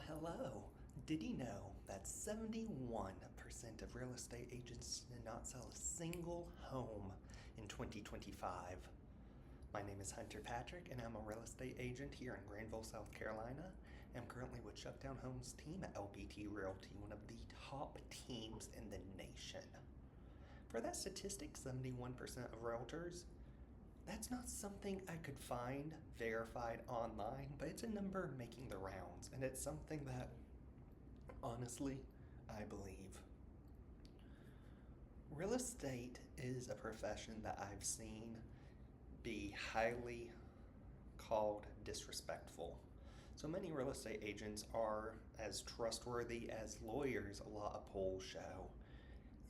Well, hello. Did you know that 71% of real estate agents did not sell a single home in 2025? My name is Hunter Patrick, and I'm a real estate agent here in Granville, South Carolina. I'm currently with Shutdown Homes team at LPT Realty, one of the top teams in the nation. For that statistic, 71% of realtors, that's not something I could find verified online, but it's a number making the rounds, and it's something that, honestly, I believe. Real estate is a profession that I've seen be highly called disrespectful. So many real estate agents are as trustworthy as lawyers, a lot of polls show.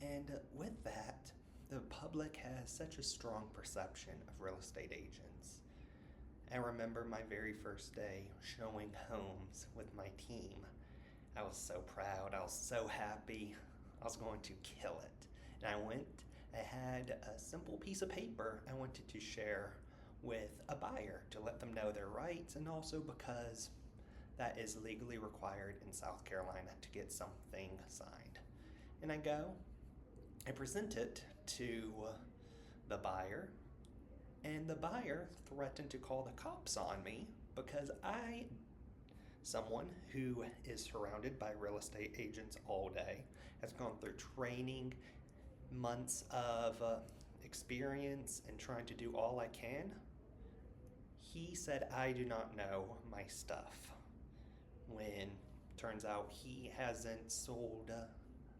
And with that, the public has such a strong perception of real estate agents. I remember my very first day showing homes with my team. I was so proud, I was so happy, I was going to kill it. And I had a simple piece of paper I wanted to share with a buyer to let them know their rights, and also because that is legally required in South Carolina to get something signed. And I present it to the buyer, and the buyer threatened to call the cops on me because someone who is surrounded by real estate agents all day, has gone through training, months of experience, and trying to do all I can. He said I do not know my stuff, when turns out he hasn't sold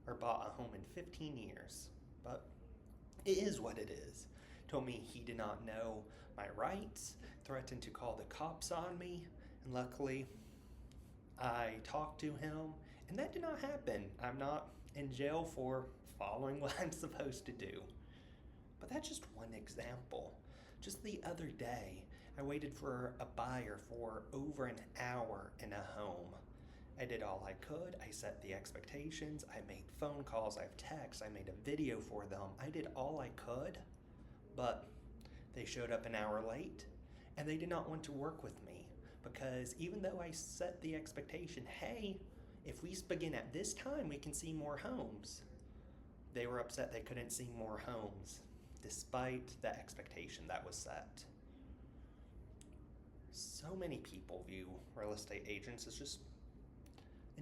or bought a home in 15 years. But it is what it is. Told me he did not know my rights, threatened to call the cops on me, and luckily I talked to him, and that did not happen. I'm not in jail for following what I'm supposed to do. But that's just one example. Just the other day, I waited for a buyer for over an hour in a home. I did all I could. I set the expectations. I made phone calls. I've texted. I made a video for them. I did all I could, but they showed up an hour late, and they did not want to work with me because even though I set the expectation, hey, if we begin at this time, we can see more homes, they were upset they couldn't see more homes despite the expectation that was set. So many people view real estate agents as just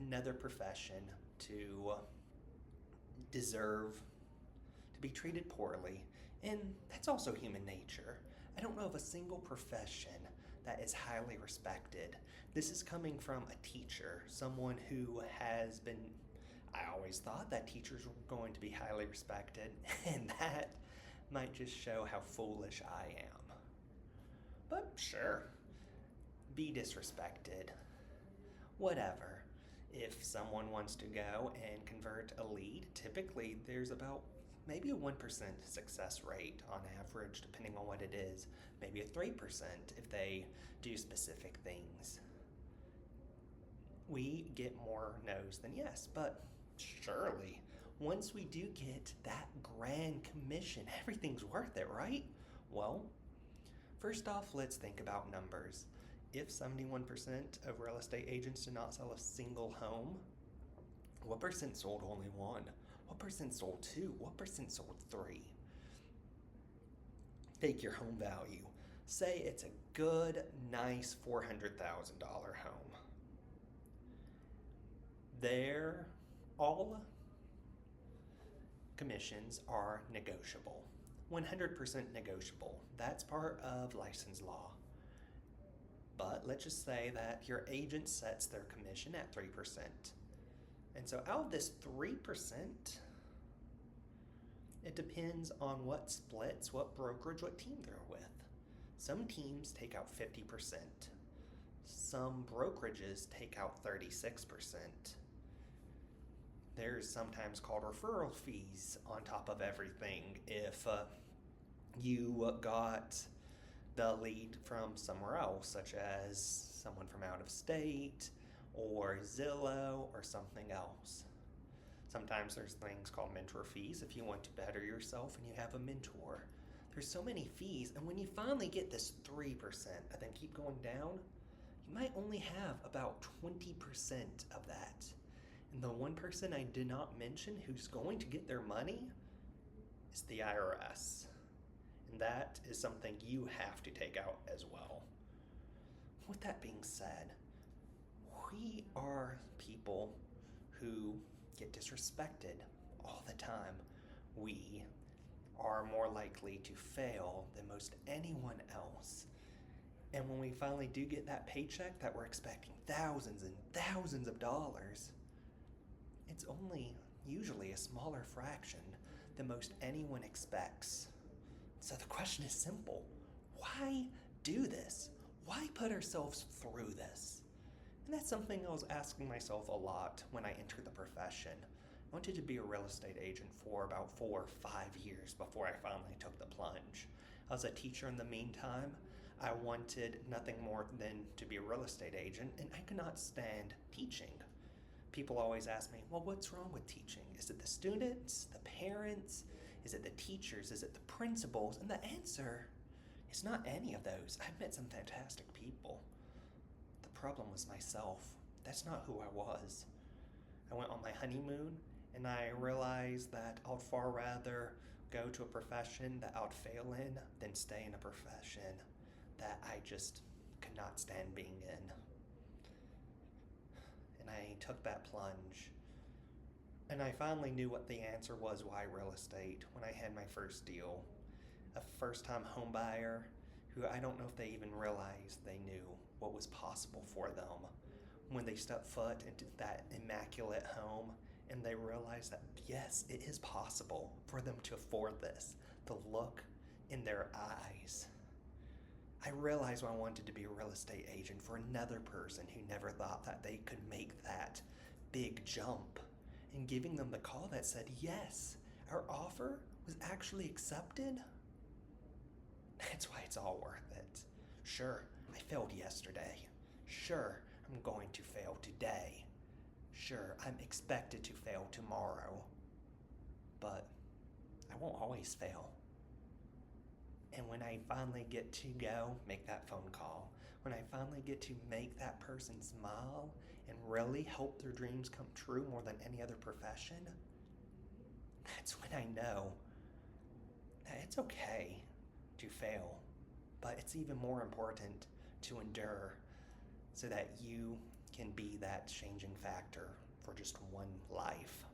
another profession to deserve to be treated poorly, and that's also human nature. I don't know of a single profession that is highly respected. This is coming from a teacher, someone who has been, I always thought that teachers were going to be highly respected, and that might just show how foolish I am. But sure, be disrespected. Whatever. If someone wants to go and convert a lead, typically there's about maybe a 1% success rate on average, depending on what it is. Maybe a 3% if they do specific things. We get more no's than yes, but surely once we do get that grand commission, everything's worth it, right? Well, first off, let's think about numbers. If 71% of real estate agents do not sell a single home, what percent sold only one? What percent sold two? What percent sold three? Take your home value. Say it's a good, nice $400,000 home. All commissions are negotiable. 100% negotiable. That's part of license law. But let's just say that your agent sets their commission at 3%. And so out of this 3%, it depends on what splits, what brokerage, what team they're with. Some teams take out 50%. Some brokerages take out 36%. There's sometimes called referral fees on top of everything. If you got the lead from somewhere else, such as someone from out of state or Zillow or something else. Sometimes there's things called mentor fees if you want to better yourself and you have a mentor. There's so many fees, and when you finally get this 3% and then keep going down, you might only have about 20% of that. And the one person I did not mention who's going to get their money is the IRS. And that is something you have to take out as well. With that being said, we are people who get disrespected all the time. We are more likely to fail than most anyone else. And when we finally do get that paycheck that we're expecting thousands and thousands of dollars, it's only usually a smaller fraction than most anyone expects. So the question is simple. Why do this? Why put ourselves through this? And that's something I was asking myself a lot when I entered the profession. I wanted to be a real estate agent for about 4 or 5 years before I finally took the plunge. I was a teacher in the meantime. I wanted nothing more than to be a real estate agent, and I could not stand teaching. People always ask me, well, what's wrong with teaching? Is it the students, the parents? Is it the teachers? Is it the principals? And the answer is not any of those. I've met some fantastic people. The problem was myself. That's not who I was. I went on my honeymoon, and I realized that I'd far rather go to a profession that I'd fail in than stay in a profession that I just could not stand being in. And I took that plunge. And I finally knew what the answer was why real estate when I had my first deal. A first-time home buyer who I don't know if they even realized they knew what was possible for them when they stepped foot into that immaculate home and they realized that yes, it is possible for them to afford this. The look in their eyes. I realized when I wanted to be a real estate agent for another person who never thought that they could make that big jump, and giving them the call that said, yes, our offer was actually accepted. That's why it's all worth it. Sure, I failed yesterday. Sure, I'm going to fail today. Sure, I'm expected to fail tomorrow. But I won't always fail. And when I finally get to go make that phone call, when I finally get to make that person smile and really help their dreams come true more than any other profession, that's when I know that it's okay to fail, but it's even more important to endure so that you can be that changing factor for just one life.